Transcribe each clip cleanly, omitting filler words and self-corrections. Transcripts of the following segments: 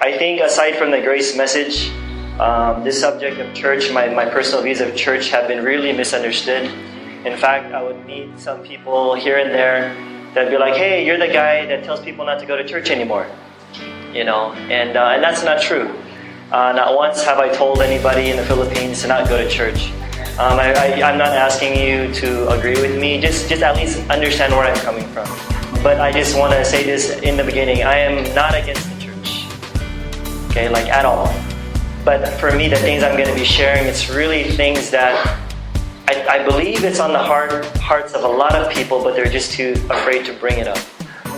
I think aside from the grace message, this subject of church, my personal views of church have been really misunderstood. In fact, I would meet some people here and there that'd be like, hey, you're the guy that tells people not to go to church anymore. And that's not true. Not once have I told anybody in the Philippines to not go to church. I'm not asking you to agree with me, just at least understand where I'm coming from. But I just want to say this in the beginning, I am not against the church, okay, like at all. But for me, the things I'm going to be sharing, it's really things that I believe it's on the hearts of a lot of people, but they're just too afraid to bring it up.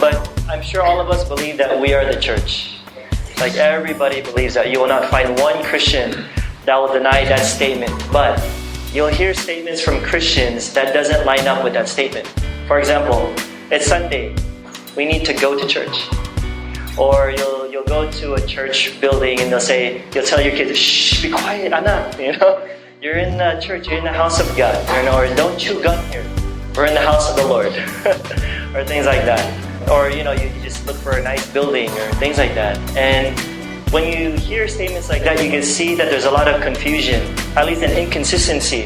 But I'm sure all of us believe that we are the church. Like everybody believes that. You will not find one Christian that will deny that statement. But you'll hear statements from Christians that doesn't line up with that statement. For example, it's Sunday. We need to go to church. Or you'll go to a church building and you'll tell your kids, shh, be quiet, anak, You're in the church, you're in the house of God. Or don't chew gum here. We're in the house of the Lord. Or things like that. Or, you just look for a nice building or things like that. And when you hear statements like that, you can see that there's a lot of confusion, at least an inconsistency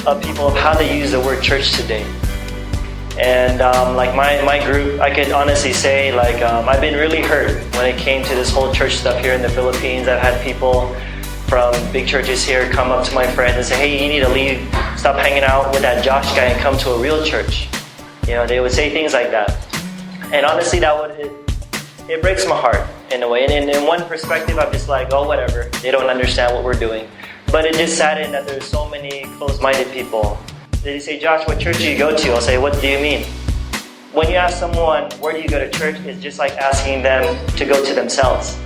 of people of how they use the word church today. And like my group, I could honestly say I've been really hurt when it came to this whole church stuff here in the Philippines. I've had people from big churches here come up to my friends and say, hey, you need to leave, stop hanging out with that Josh guy and come to a real church. They would say things like that. And honestly, it breaks my heart in a way. And in one perspective, I'm just like, oh, whatever. They don't understand what we're doing. But it just saddened that there's so many closed-minded people. They say, Josh, what church do you go to? I'll say, what do you mean? When you ask someone, where do you go to church? It's just like asking them to go to themselves.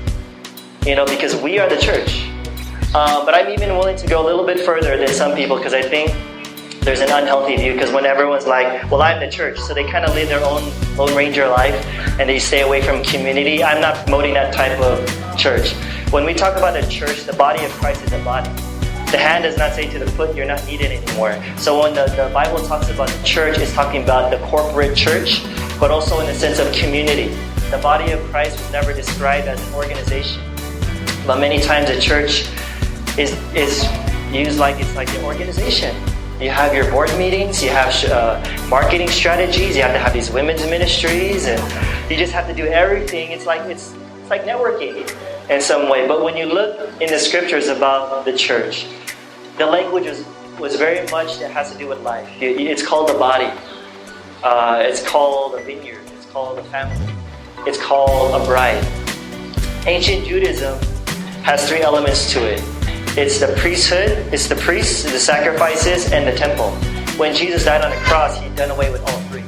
Because we are the church. But I'm even willing to go a little bit further than some people because I think there's an unhealthy view because when everyone's like, well, I'm the church, so they kind of live their own Lone Ranger life and they stay away from community. I'm not promoting that type of church. When we talk about the church, the body of Christ is a body. The hand does not say to the foot, you're not needed anymore. So when the Bible talks about the church, it's talking about the corporate church, but also in the sense of community. The body of Christ was never described as an organization. But many times the church is used like it's like an organization. You have your board meetings, you have marketing strategies, you have to have these women's ministries, and you just have to do everything. It's like networking in some way. But when you look in the scriptures about the church, the language was very much that has to do with life. It's called a body. It's called a vineyard. It's called a family. It's called a bride. Ancient Judaism has three elements to it. It's the priesthood, it's the priests, the sacrifices, and the temple. When Jesus died on the cross, He done away with all three.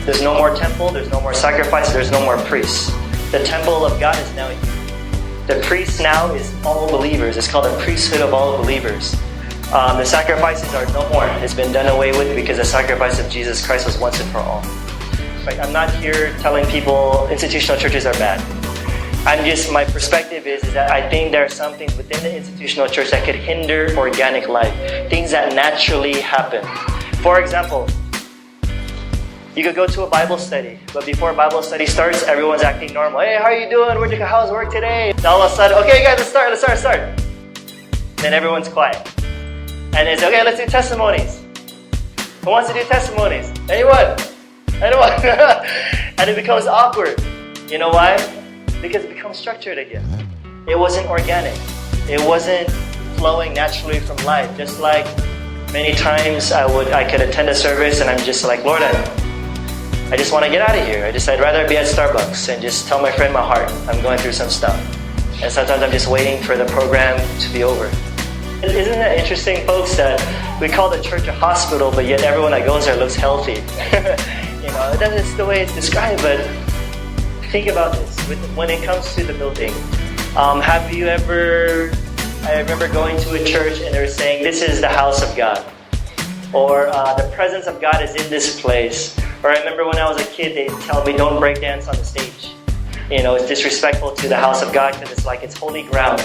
There's no more temple, there's no more sacrifice, there's no more priests. The temple of God is now in you. The priest now is all believers. It's called the priesthood of all believers. The sacrifices are no more. It's been done away with because the sacrifice of Jesus Christ was once and for all. Right? I'm not here telling people institutional churches are bad. My perspective is that I think there are some things within the institutional church that could hinder organic life. Things that naturally happen. For example, you could go to a Bible study, but before Bible study starts, everyone's acting normal. Hey, how are you doing? How's work today? And all of a sudden, okay guys, let's start. Then everyone's quiet. And it's, okay, let's do testimonies. Who wants to do testimonies? Anyone? And it becomes awkward. You know why? Because it becomes structured again. It wasn't organic. It wasn't flowing naturally from life. Just like many times I could attend a service and I'm just like, Lord, I just want to get out of here. I'd rather be at Starbucks and just tell my friend my heart. I'm going through some stuff. And sometimes I'm just waiting for the program to be over. Isn't that interesting, folks, that we call the church a hospital, but yet everyone that goes there looks healthy? That's the way it's described, but think about this. When it comes to the building, have you ever... I remember going to a church and they were saying, this is the house of God. Or the presence of God is in this place. Or I remember when I was a kid, they'd tell me, don't break dance on the stage. It's disrespectful to the house of God because it's holy ground.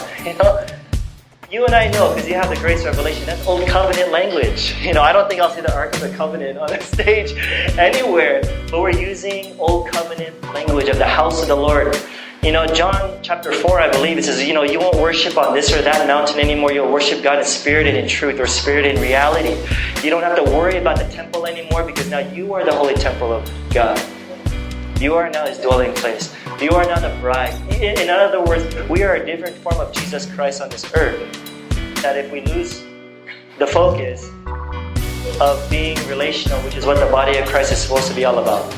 You and I know, because you have the grace revelation, that's old covenant language. I don't think I'll see the Ark of the Covenant on the stage anywhere. But we're using old covenant language of the house of the Lord. John chapter 4, I believe, it says, you won't worship on this or that mountain anymore. You'll worship God in spirit and in truth, or spirit and reality. You don't have to worry about the temple anymore, because now you are the holy temple of God. You are now His dwelling place. You are now the bride. In other words, we are a different form of Jesus Christ on this earth. That if we lose the focus of being relational, which is what the body of Christ is supposed to be all about.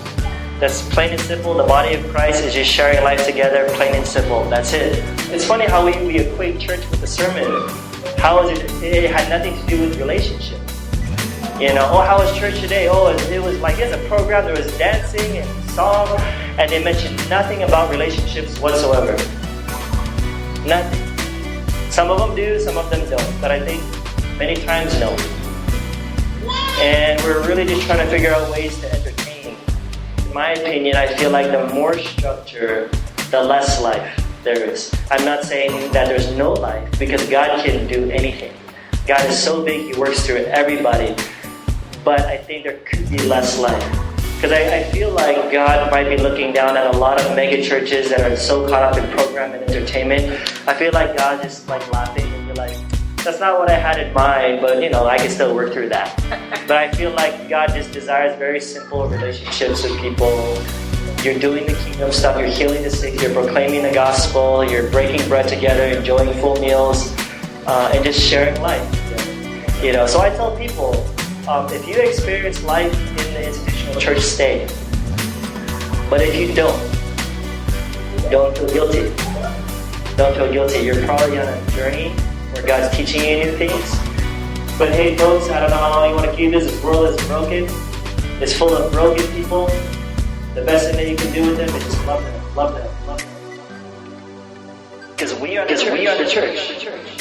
That's plain and simple. The body of Christ is just sharing life together, plain and simple. That's it. It's funny how we equate church with a sermon. How is it? It had nothing to do with relationship. How was church today? It was like it's a program. There was dancing and song, and they mentioned nothing about relationships whatsoever. Nothing. Some of them do, some of them don't. But I think many times no. And we're really just trying to figure out ways to entertain. In my opinion, I feel like the more structure, the less life there is. I'm not saying that there's no life, because God can do anything. God is so big, He works through everybody. But I think there could be less life. Because I feel like God might be looking down at a lot of mega churches that are so caught up in program and entertainment. I feel like God just laughing and be like, that's not what I had in mind, but I can still work through that. But I feel like God just desires very simple relationships with people. You're doing the kingdom stuff, you're healing the sick, you're proclaiming the gospel, you're breaking bread together, enjoying full meals, and just sharing life. So I tell people, if you experience life in the institutional church, stay. But if you don't feel guilty. Don't feel guilty. You're probably on a journey where God's teaching you new things. But hey folks, I don't know how long you want to keep this. This world is broken. It's full of broken people. The best thing that you can do with them is just love them. Because we are the church.